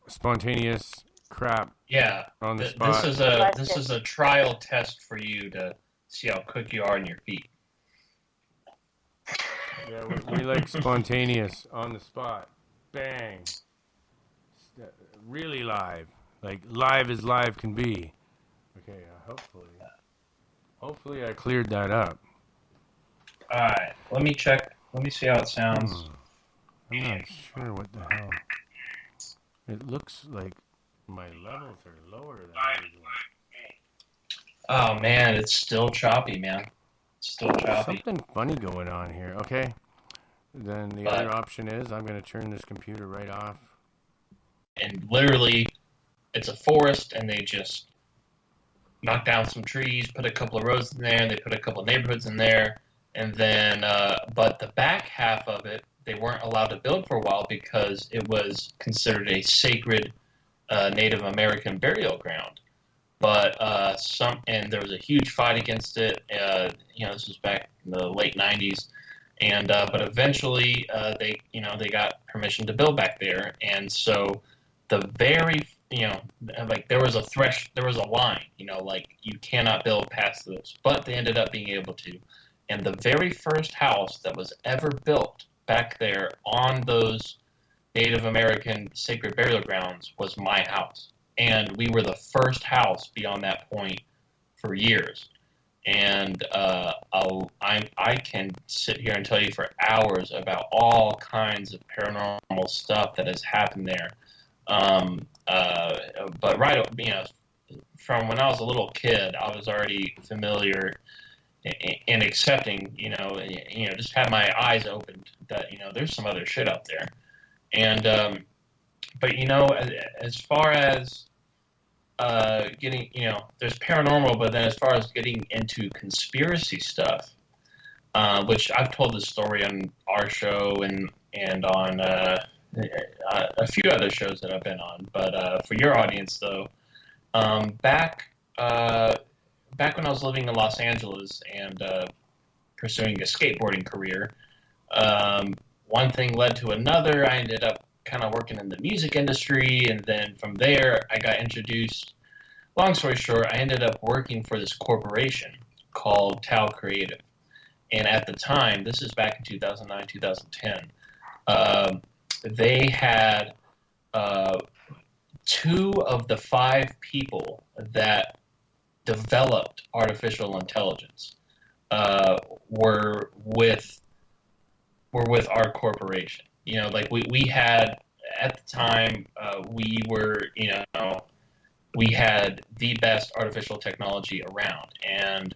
spontaneous crap Yeah, on the spot. this is a trial test for you to see how quick you are on your feet. Yeah, we like spontaneous on the spot. Bang. Really live. Like live as live can be. Okay, hopefully I cleared that up. All right, let me check. Let me see how it sounds. I'm not sure what the hell. It looks like my levels are lower than usual. Oh man, it's still choppy, man. It's still choppy. Something funny going on here. Okay. Then the other option is I'm going to turn this computer right off. And literally, it's a forest, and they just knock down some trees, put a couple of roads in there, and they put a couple of neighborhoods in there. And then, but the back half of it, they weren't allowed to build for a while because it was considered a sacred Native American burial ground. But and there was a huge fight against it. This was back in the late '90s, and but eventually they got permission to build back there. And so the very there was a line, like you cannot build past this, but they ended up being able to. And the very first house that was ever built back there on those Native American sacred burial grounds was my house. And we were the first house beyond that point for years. And I can sit here and tell you for hours about all kinds of paranormal stuff that has happened there. But from when I was a little kid, I was already familiar and accepting, just had my eyes opened that, there's some other shit out there. And, but, as far as getting, there's paranormal, but then as far as getting into conspiracy stuff, which I've told this story on our show and on a few other shows that I've been on. But for your audience, though, back when I was living in Los Angeles and pursuing a skateboarding career, one thing led to another. I ended up kind of working in the music industry, and then from there I got introduced. Long story short, I ended up working for this corporation called Tau Creative. And at the time, this is back in 2009, 2010, they had 2 of the 5 people that developed artificial intelligence were with our corporation. We had at the time we had the best artificial technology around, and